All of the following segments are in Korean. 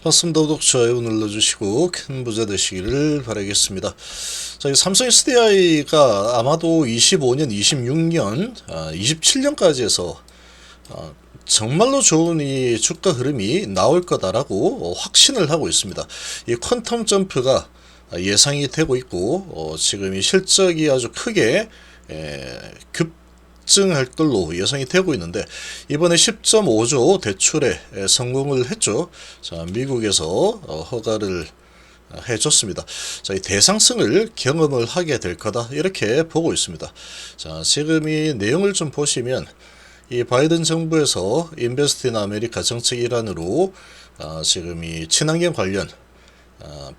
반갑습니다. 구독, 좋아요 눌러주시고 큰 부자 되시기를 바라겠습니다. 자, 이 삼성 SDI가 아마도 25년, 26년, 27년까지 해서 정말로 좋은 이 주가 흐름이 나올 거다라고 확신을 하고 있습니다. 이 퀀텀 점프가 예상이 되고 있고 지금 이 실적이 아주 크게 급증할 걸로 예상이 되고 있는데, 이번에 10.5조 대출에 성공을 했죠. 자, 미국에서 허가를 해줬습니다. 자, 이 대상승을 경험을 하게 될 거다, 이렇게 보고 있습니다. 자, 지금 이 내용을 좀 보시면, 이 바이든 정부에서 인베스트 인 아메리카 정책 일환으로 지금 이 친환경 관련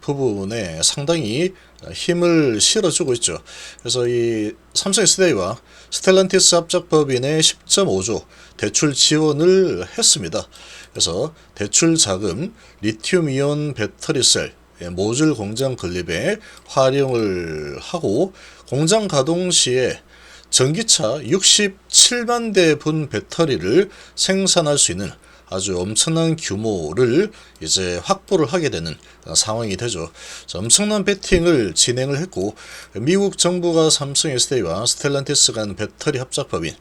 부분에 상당히 힘을 실어주고 있죠. 그래서 이 삼성 SDI와 스텔란티스 합작법인의 10.5조 대출 지원을 했습니다. 그래서 대출 자금, 리튬이온 배터리셀 모듈 공장 건립에 활용을 하고, 공장 가동 시에 전기차 67만 대 분 배터리를 생산할 수 있는 아주 엄청난 규모를 이제 확보를 하게 되는 상황이 되죠. 엄청난 베팅을 진행을 했고, 미국 정부가 삼성 SDI와 스텔란티스 간 배터리 합작법인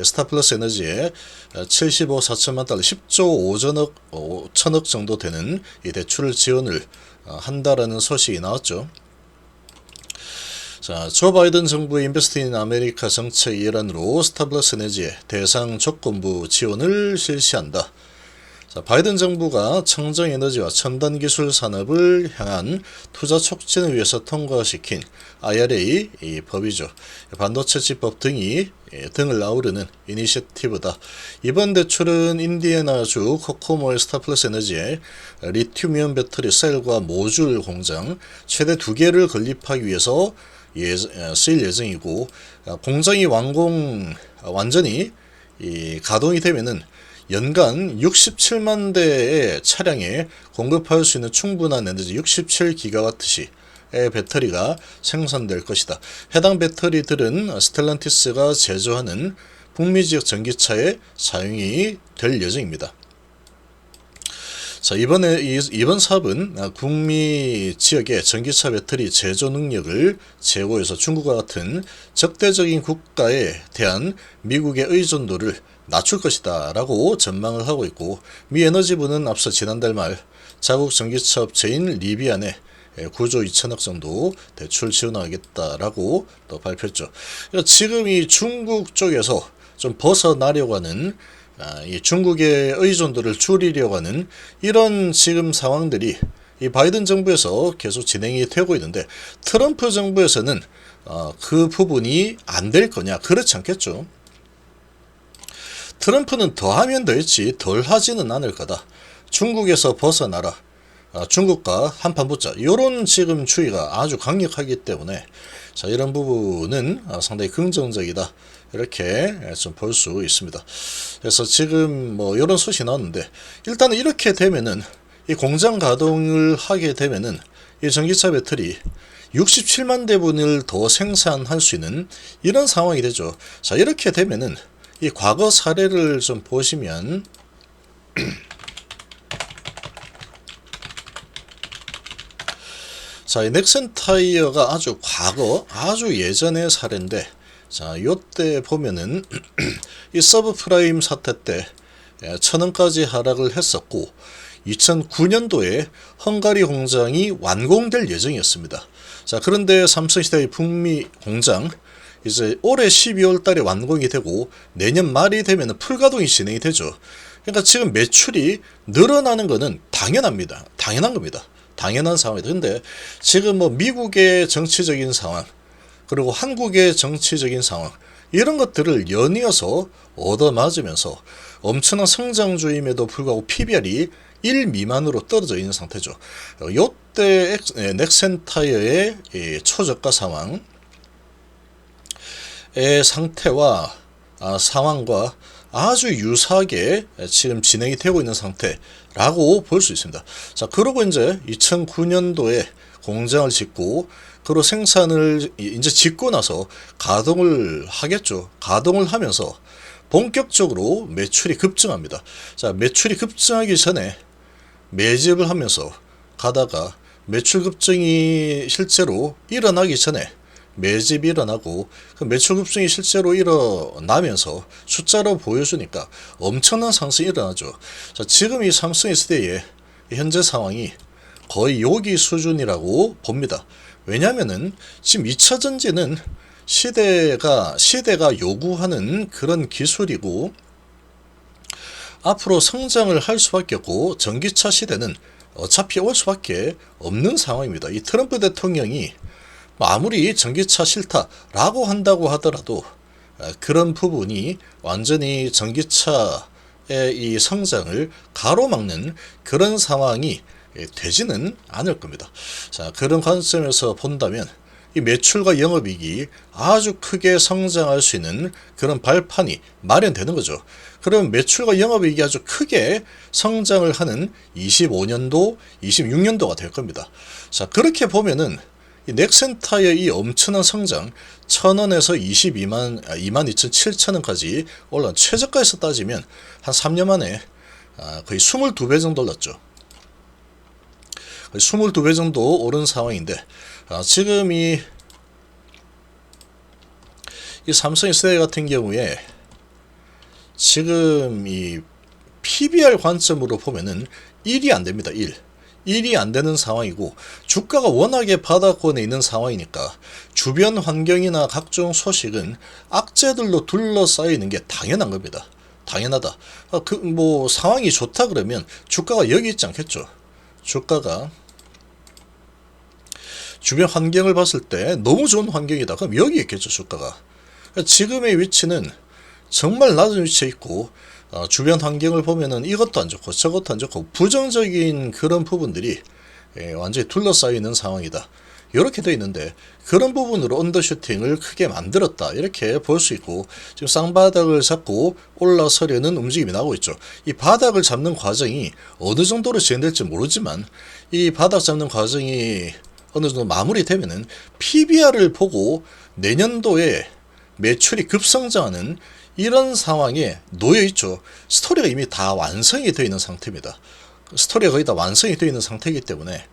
스타플러스 에너지에 75, 4천만 달러, 10조 5천억 정도 되는 이 대출을 지원을 한다라는 소식이 나왔죠. 자, 조 바이든 정부의 인베스트 인 아메리카 정책 일환으로 스타플러스 에너지의 대상 조건부 지원을 실시한다. 자, 바이든 정부가 청정에너지와 첨단기술 산업을 향한 투자 촉진을 위해서 통과시킨 IRA 이 법이죠. 반도체집법 등을 아우르는 이니셔티브다. 이번 대출은 인디애나주 코코모의 스타플러스 에너지의 리튬이온 배터리 셀과 모듈 공장 최대 2개를 건립하기 위해서 쓰일 예정이고, 공장이 완전히 가동이 되면은 연간 67만 대의 차량에 공급할 수 있는 충분한 에너지 67기가와트시의 배터리가 생산될 것이다. 해당 배터리들은 스텔란티스가 제조하는 북미 지역 전기차에 사용이 될 예정입니다. 자, 이번 사업은 북미 지역의 전기차 배터리 제조 능력을 제고해서 중국과 같은 적대적인 국가에 대한 미국의 의존도를 낮출 것이다 라고 전망을 하고 있고, 미 에너지부는 앞서 지난달 말 자국 전기차 업체인 리비안에 9조 2천억 정도 대출 지원하겠다라고 또 발표했죠. 지금 이 중국 쪽에서 좀 벗어나려고 하는, 이 중국의 의존도를 줄이려고 하는 이런 지금 상황들이 이 바이든 정부에서 계속 진행이 되고 있는데, 트럼프 정부에서는 그 부분이 안 될 거냐? 그렇지 않겠죠. 트럼프는 더하면 더했지 덜 하지는 않을 거다. 중국에서 벗어나라. 중국과 한판 붙자. 이런 지금 주의가 아주 강력하기 때문에, 자, 이런 부분은 상당히 긍정적이다, 이렇게 좀 볼 수 있습니다. 그래서 지금 뭐 이런 소식이 나왔는데, 일단은 이렇게 되면은 이 공장 가동을 하게 되면은 이 전기차 배터리 67만 대분을 더 생산할 수 있는 이런 상황이 되죠. 자, 이렇게 되면은 이 과거 사례를 좀 보시면 자, 이 넥센 타이어가 아주 예전의 사례인데, 자, 요때 보면은 이 서브프라임 사태 때 1,000원까지 하락을 했었고, 2009년도에 헝가리 공장이 완공될 예정이었습니다. 자, 그런데 삼성 SDI 북미 공장 이제 올해 12월 달에 완공이 되고 내년 말이 되면 풀가동이 진행이 되죠. 그러니까 지금 매출이 늘어나는 것은 당연합니다. 당연한 겁니다. 당연한 상황이다. 근데 지금 뭐 미국의 정치적인 상황, 그리고 한국의 정치적인 상황, 이런 것들을 연이어서 얻어맞으면서 엄청난 성장주임에도 불구하고 PBR이 1 미만으로 떨어져 있는 상태죠. 요때 넥센 타이어의 초저가 상황의 상태와 상황과 아주 유사하게 지금 진행이 되고 있는 상태라고 볼 수 있습니다. 자, 그러고 이제 2009년도에 공장을 짓고, 그리고 생산을 이제 짓고 나서 가동을 하겠죠. 가동을 하면서 본격적으로 매출이 급증합니다. 자, 매출이 급증하기 전에 매집을 하면서 가다가 매출 급증이 실제로 일어나기 전에 매집이 일어나고 그 매출 급증이 실제로 일어나면서 숫자로 보여주니까 엄청난 상승이 일어나죠. 자, 지금 이 삼성 SDI의 현재 상황이 거의 요기 수준이라고 봅니다. 왜냐면은 지금 2차전지는 시대가 요구하는 그런 기술이고 앞으로 성장을 할 수밖에 없고 전기차 시대는 어차피 올 수밖에 없는 상황입니다. 이 트럼프 대통령이 아무리 전기차 싫다라고 한다고 하더라도 그런 부분이 완전히 전기차의 이 성장을 가로막는 그런 상황이 되지는 않을 겁니다. 자, 그런 관점에서 본다면 이 매출과 영업이익이 아주 크게 성장할 수 있는 그런 발판이 마련되는 거죠. 그럼 매출과 영업이익이 아주 크게 성장을 하는 25년도, 26년도가 될 겁니다. 자, 그렇게 보면은 이 넥센타의 이 엄청난 성장, 1,000원에서 22,700원까지 올라온 최저가에서 따지면 한 3년 만에 거의 22배 정도 올랐죠. 22배 정도 오른 상황인데, 지금 이 삼성 SDI 같은 경우에 지금 이 PBR 관점으로 보면은 1이 안 됩니다. 1이 안 되는 상황이고 주가가 워낙에 바닥권에 있는 상황이니까 주변 환경이나 각종 소식은 악재들로 둘러싸여 있는 게 당연한 겁니다. 당연하다. 뭐 상황이 좋다 그러면 주가가 여기 있지 않겠죠. 주가가 주변 환경을 봤을 때 너무 좋은 환경이다. 그럼 여기 있겠죠. 주가가. 지금의 위치는 정말 낮은 위치에 있고 주변 환경을 보면은 이것도 안 좋고 저것도 안 좋고 부정적인 그런 부분들이 완전히 둘러싸여 있는 상황이다. 이렇게 되어 있는데 그런 부분으로 언더슈팅을 크게 만들었다. 이렇게 볼 수 있고 지금 쌍바닥을 잡고 올라서려는 움직임이 나오고 있죠. 이 바닥을 잡는 과정이 어느 정도로 진행될지 모르지만 이 바닥 잡는 과정이 어느 정도 마무리되면은 PBR을 보고 내년도에 매출이 급성장하는 이런 상황에 놓여있죠. 스토리가 이미 다 완성이 되어 있는 상태입니다. 스토리가 거의 다 완성이 되어 있는 상태이기 때문에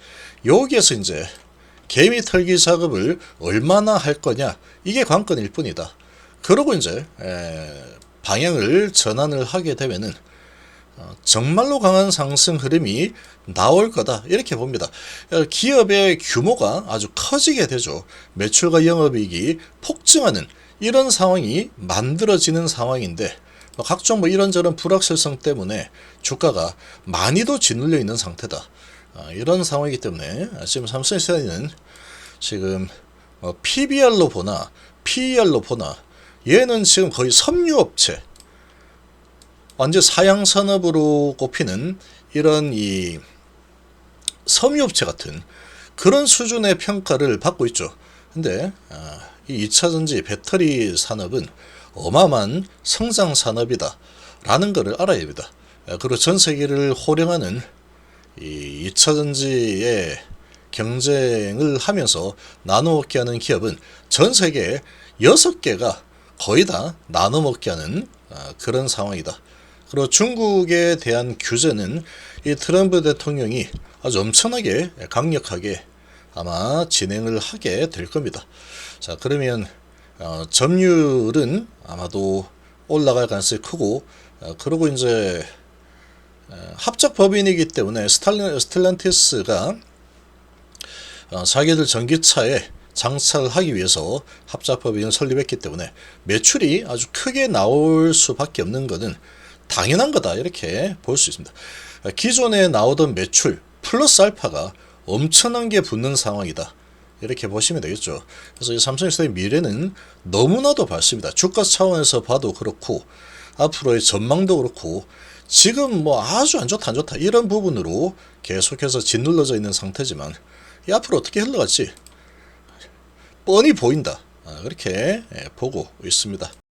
여기에서 이제 개미 털기 작업을 얼마나 할 거냐, 이게 관건일 뿐이다. 그러고 이제 방향을 전환을 하게 되면은 정말로 강한 상승 흐름이 나올 거다, 이렇게 봅니다. 기업의 규모가 아주 커지게 되죠. 매출과 영업이익이 폭증하는 이런 상황이 만들어지는 상황인데 각종 뭐 이런저런 불확실성 때문에 주가가 많이도 짓눌려 있는 상태다. 이런 상황이기 때문에 지금 삼성 SDI는 지금 PBR로 보나 PER로 보나 얘는 지금 거의 섬유업체, 완전 사양산업으로 꼽히는 이런 이 섬유업체 같은 그런 수준의 평가를 받고 있죠. 근데 이 2차전지 배터리 산업은 어마어마한 성장 산업이다 라는 것을 알아야 됩니다. 그리고 전 세계를 호령하는 이 2차전지의 경쟁을 하면서 나눠먹게 하는 기업은 전 세계에 6개가 거의 다 나눠먹게 하는 그런 상황이다. 그리고 중국에 대한 규제는 이 트럼프 대통령이 아주 엄청나게 강력하게 아마 진행을 하게 될 겁니다. 자, 그러면 점유율은 아마도 올라갈 가능성이 크고, 그리고 이제 합작 법인이기 때문에 스텔란티스가 자기들 전기차에 장착을 하기 위해서 합작 법인을 설립했기 때문에 매출이 아주 크게 나올 수밖에 없는 것은 당연한 거다, 이렇게 볼 수 있습니다. 기존에 나오던 매출 플러스 알파가 엄청난 게 붙는 상황이다, 이렇게 보시면 되겠죠. 그래서 이 삼성 SDI 미래는 너무나도 밝습니다. 주가 차원에서 봐도 그렇고 앞으로의 전망도 그렇고 지금 뭐 아주 안 좋다 이런 부분으로 계속해서 짓눌러져 있는 상태지만 이 앞으로 어떻게 흘러갈지 뻔히 보인다, 그렇게 보고 있습니다.